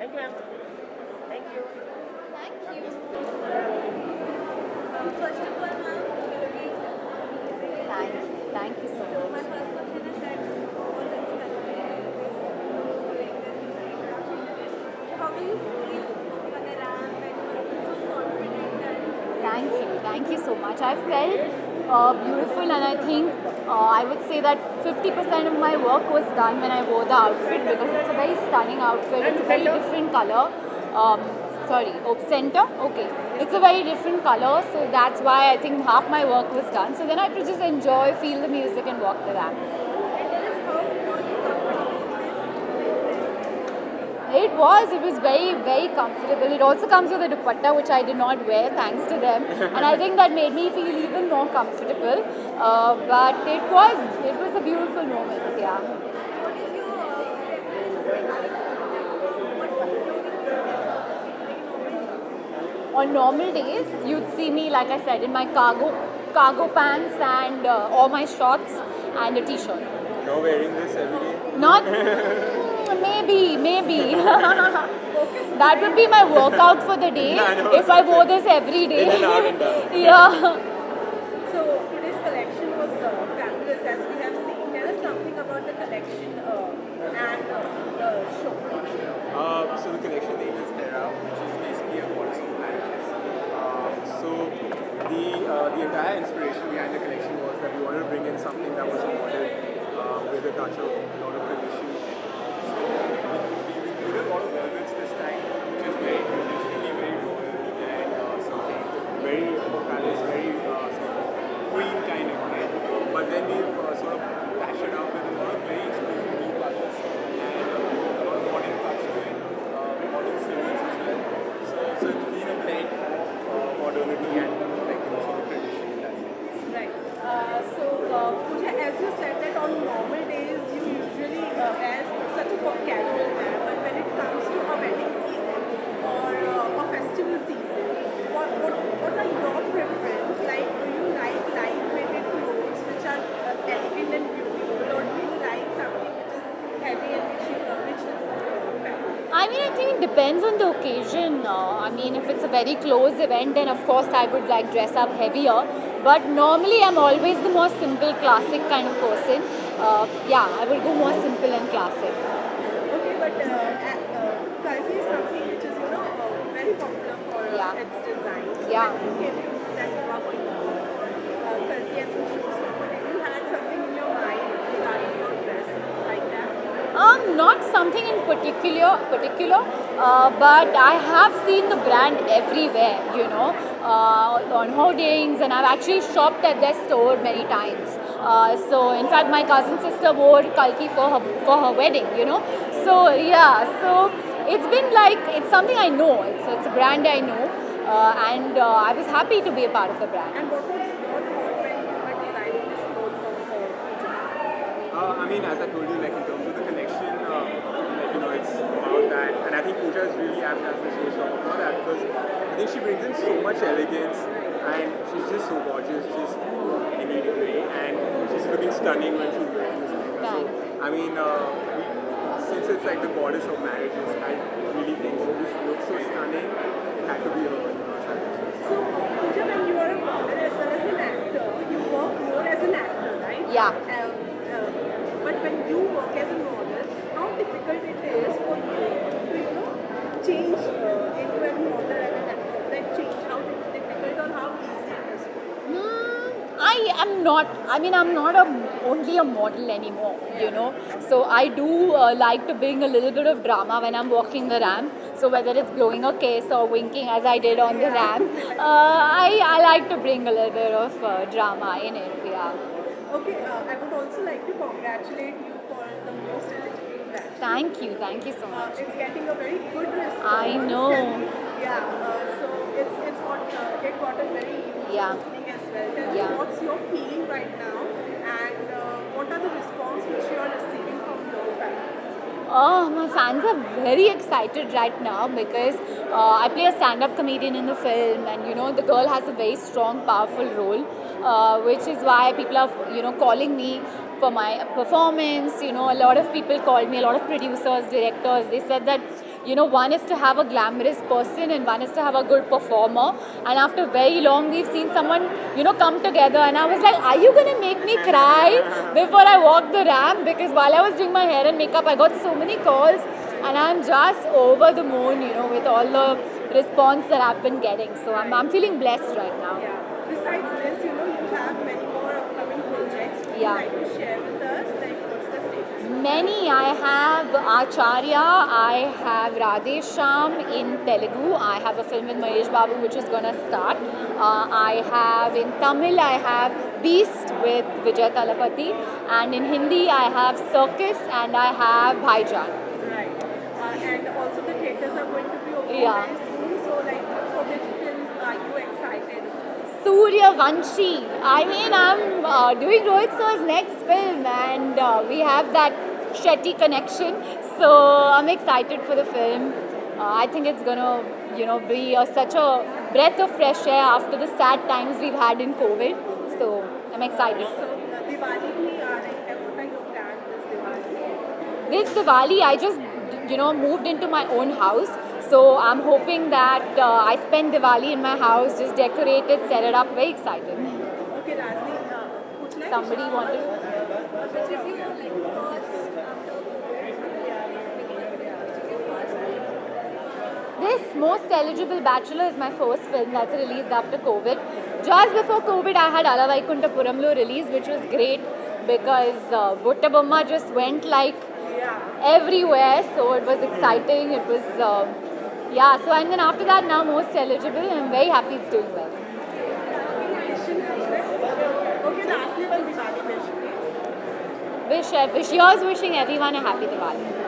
Thank you, ma'am. Thank you. Thank you. First of all, ma'am, you look amazing. Thank you. Thank you so So my much. first question is that all this content is doing this design. How do you feel walking on the ramp and you're so confident and Thank you. Thank you so much. I felt beautiful, and I think I would say that 50% of my work was done when I wore the outfit, because it's a very stunning outfit. It's a very different color. Um, sorry, center? Okay. It's a very different color, so that's why I think half my work was done. So then I could just enjoy, feel the music, and walk the ramp. and tell us how were you comfortable in this? It was very, very comfortable. It also comes with a dupatta, which I did not wear, thanks to them. And I think that made me feel even more comfortable. But it was a beautiful moment, yeah. What is your preference regarding what clothing On normal days, you'd see me, like I said, in my cargo pants and or my shorts and a t-shirt. You're wearing this every day? Not maybe. That would be my workout for the day I know. if I wore this every day. In and out and down. Yeah. So today's collection was fabulous, as we have seen. Tell us something about the collection and the show. So the collection name is Era, which is basically a goddess of marriages. So the entire inspiration behind the collection was that we wanted to bring in something that was modern with a touch of a lot of tradition. So we did a lot of velvets this time, which is very traditionally very royal and something very palace, very sort of queen kind of thing. But then we've sort of dashed it up with a lot of very exclusive new colors and a lot of modern touch to it, modern silhouettes as well. So it's been a blend of modernity and like sort of tradition in that sense. Right. Pooja, as you said that on normal days you usually wear such a casual wear, but when it comes to a wedding season or a festival season, what are your preference? Like, do you like lightweighted clothes which are elegant and beautiful, or do you like something which is heavy and rich fabric? I mean, I think it depends on the occasion. I mean, if it's a very close event, then of course I would like dress up heavier. But normally I'm always the more simple, classic kind of person. Yeah, I would go more simple and classic. Okay, but Kalki is something which is, very popular for Yeah. its design. So Yeah. when you came to that you are going for Kalki as a show, so did you had something in your mind regarding your dress like that? Not something in particular, but I have seen the brand everywhere, on hoardings, and I've actually shopped at their store many times. So, in fact, my cousin sister wore Kalki for her wedding, So, yeah, so it's been like, it's something I know, it's a brand I know, and I was happy to be a part of the brand. And what was your thought when you were designing this clothes for Pooja? I mean, as I told you, like in terms of the connection, it's about that, and I think Pooja is really apt as the show strong for that because I think she brings in so much elegance, and she's just so gorgeous, just in any way, and she's looking stunning when she's wearing this makeup. Thanks. So, I mean, since it's like the goddess of marriages, I really think she just looks so stunning. It had to be her. So, Pooja, when you are a model as well as an actor, you work more as an actor, right? Yeah. But when you work as a model, how difficult it is for you to, change into a model and an actor? Like change, how difficult or how easy it is for you? I'm not only a model anymore, So I do like to bring a little bit of drama when I'm walking the ramp. So whether it's blowing a kiss or winking as I did on the ramp, I like to bring a little bit of drama in it, yeah. Okay, I would also like to congratulate you for the most eligible batch. Thank you so much. It's getting a very good response. I know. And, so it got a very huge Yeah. opening as well. Tell Yeah. me what's your feeling right now, and what are the response which you are receiving from your fans? Oh, my fans are very excited right now because I play a stand-up comedian in the film, and the girl has a very strong, powerful role, which is why people are calling me for my performance. A lot of people called me, a lot of producers, directors. They said that you know, one is to have a glamorous person and one is to have a good performer. And after very long, we've seen someone, you know, come together. And I was like, are you going to make me cry before I walk the ramp? Because while I was doing my hair and makeup, I got so many calls. And I'm just over the moon, you know, with all the response that I've been getting. So I'm feeling blessed right now. Yeah. Besides this, you know, you have many more upcoming projects. Would Yeah. you like to share with us? Like, what's the status? Many. I have Acharya, I have Radhe Shyam in Telugu, I have a film with Mahesh Babu which is going to start. I have in Tamil, I have Beast with Vijay Talapati, and in Hindi, I have Circus and I have Bhaijan. Right. And also the theatres are going to be open Yeah. very soon. So, like, for which films are you excited? Surya Vanshi. I mean, I'm doing Rohit Sir's next film, and we have that Shetty connection. So I'm excited for the film. I think it's gonna, you know, be such a breath of fresh air after the sad times we've had in COVID. So I'm excited. So, Diwali bhi aa rahi hai. What are your plans this Diwali? This Diwali, I just, you know, moved into my own house. So I'm hoping that I spend Diwali in my house, just decorate it, set it up. Very excited. Okay, Rajni, पूछना है? Somebody wanted. Which is your like first after This Most Eligible Bachelor is my first film that's released after COVID. Just before COVID, I had Ala Vaikuntapuramlo release, which was great because Butta Bomma just went like everywhere. So it was exciting. It was, yeah. So and then after that, now Most Eligible, and I'm very happy it's doing well. Okay, lastly, one Diwali wish, please. Wish yours wishing everyone a happy Diwali.